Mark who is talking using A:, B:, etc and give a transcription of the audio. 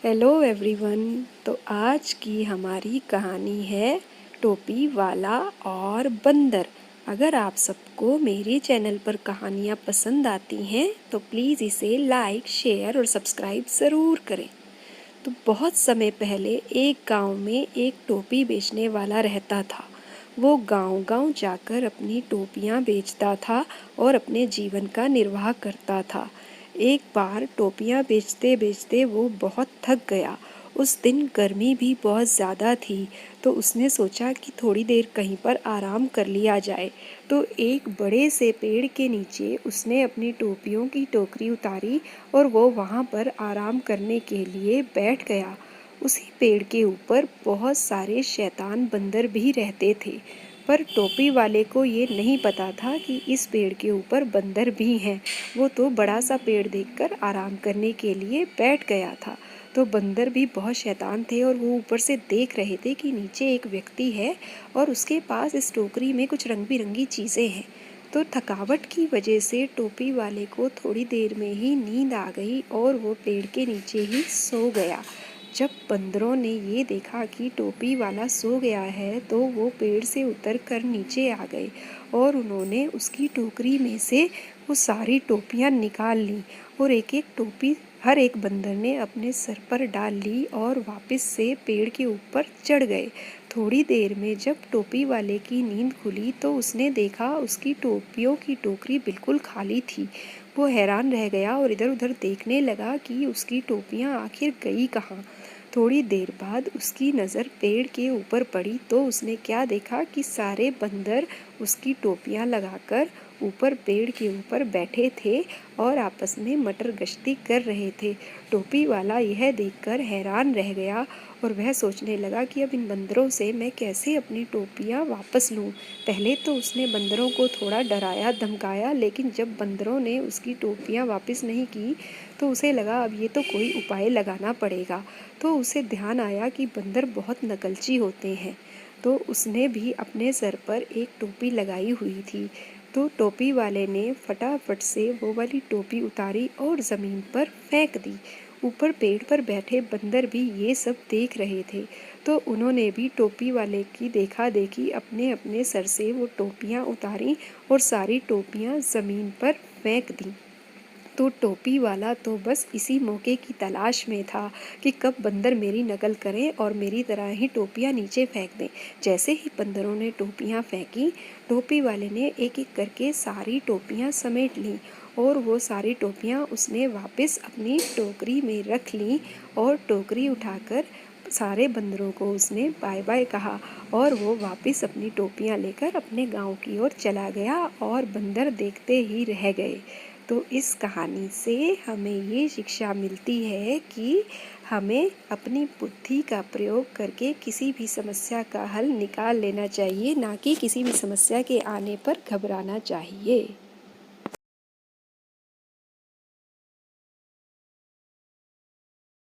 A: Hello everyone. तो आज की हमारी कहानी है टोपी वाला और बंदर। अगर आप सबको मेरे चैनल पर कहानियाँ पसंद आती हैं तो प्लीज़ इसे लाइक, शेयर और सब्सक्राइब ज़रूर करें। तो बहुत समय पहले एक गांव में एक टोपी बेचने वाला रहता था। वो गांव-गांव जाकर अपनी टोपियां बेचता था और अपने जीवन का निर्वाह करता था। एक बार टोपियां बेचते बेचते वो बहुत थक गया। उस दिन गर्मी भी बहुत ज़्यादा थी, तो उसने सोचा कि थोड़ी देर कहीं पर आराम कर लिया जाए। तो एक बड़े से पेड़ के नीचे उसने अपनी टोपियों की टोकरी उतारी और वो वहाँ पर आराम करने के लिए बैठ गया। उसी पेड़ के ऊपर बहुत सारे शैतान बंदर भी रहते थे, पर टोपी वाले को ये नहीं पता था कि इस पेड़ के ऊपर बंदर भी हैं। वो तो बड़ा सा पेड़ देखकर आराम करने के लिए बैठ गया था। तो बंदर भी बहुत शैतान थे और वो ऊपर से देख रहे थे कि नीचे एक व्यक्ति है और उसके पास इस टोकरी में कुछ रंग बिरंगी चीज़ें हैं। तो थकावट की वजह से टोपी वाले को थोड़ी देर में ही नींद आ गई और वो पेड़ के नीचे ही सो गया। जब बंदरों ने ये देखा कि टोपी वाला सो गया है तो वो पेड़ से उतरकर नीचे आ गए और उन्होंने उसकी टोकरी में से वो सारी टोपियाँ निकाल लीं और एक एक टोपी हर एक बंदर ने अपने सर पर डाल ली और वापस से पेड़ के ऊपर चढ़ गए। थोड़ी देर में जब टोपी वाले की नींद खुली तो उसने देखा उसकी टोपियों की टोकरी बिल्कुल खाली थी। वो हैरान रह गया और इधर उधर देखने लगा कि उसकी टोपियाँ आखिर गई कहाँ। थोड़ी देर बाद उसकी नज़र पेड़ के ऊपर पड़ी तो उसने क्या देखा कि सारे बंदर उसकी टोपियाँ लगाकर ऊपर पेड़ के ऊपर बैठे थे और आपस में मटर गश्ती कर रहे थे। टोपी वाला यह देखकर हैरान रह गया और वह सोचने लगा कि अब इन बंदरों से मैं कैसे अपनी टोपियाँ वापस लूँ। पहले तो उसने बंदरों को थोड़ा डराया धमकाया, लेकिन जब बंदरों ने उसकी टोपियाँ वापस नहीं की तो उसे लगा अब ये तो कोई उपाय लगाना पड़ेगा। तो उसे ध्यान आया कि बंदर बहुत नकलची होते हैं। तो उसने भी अपने सर पर एक टोपी लगाई हुई थी। तो टोपी वाले ने फटाफट से वो वाली टोपी उतारी और ज़मीन पर फेंक दी। ऊपर पेड़ पर बैठे बंदर भी ये सब देख रहे थे, तो उन्होंने भी टोपी वाले की देखा देखी अपने अपने सर से वो टोपियाँ उतारी और सारी टोपियाँ ज़मीन पर फेंक दी। तो टोपी वाला तो बस इसी मौके की तलाश में था कि कब बंदर मेरी नकल करें और मेरी तरह ही टोपियाँ नीचे फेंक दें। जैसे ही बंदरों ने टोपियाँ फेंकी, टोपी वाले ने एक एक करके सारी टोपियाँ समेट लीं और वो सारी टोपियाँ उसने वापस अपनी टोकरी में रख लीं और टोकरी उठाकर सारे बंदरों को उसने बाय बाय कहा और वो वापस अपनी टोपियाँ लेकर अपने गांव की ओर चला गया और बंदर देखते ही रह गए। तो इस कहानी से हमें ये शिक्षा मिलती है कि हमें अपनी बुद्धि का प्रयोग करके किसी भी समस्या का हल निकाल लेना चाहिए, ना कि किसी भी समस्या के आने पर घबराना चाहिए।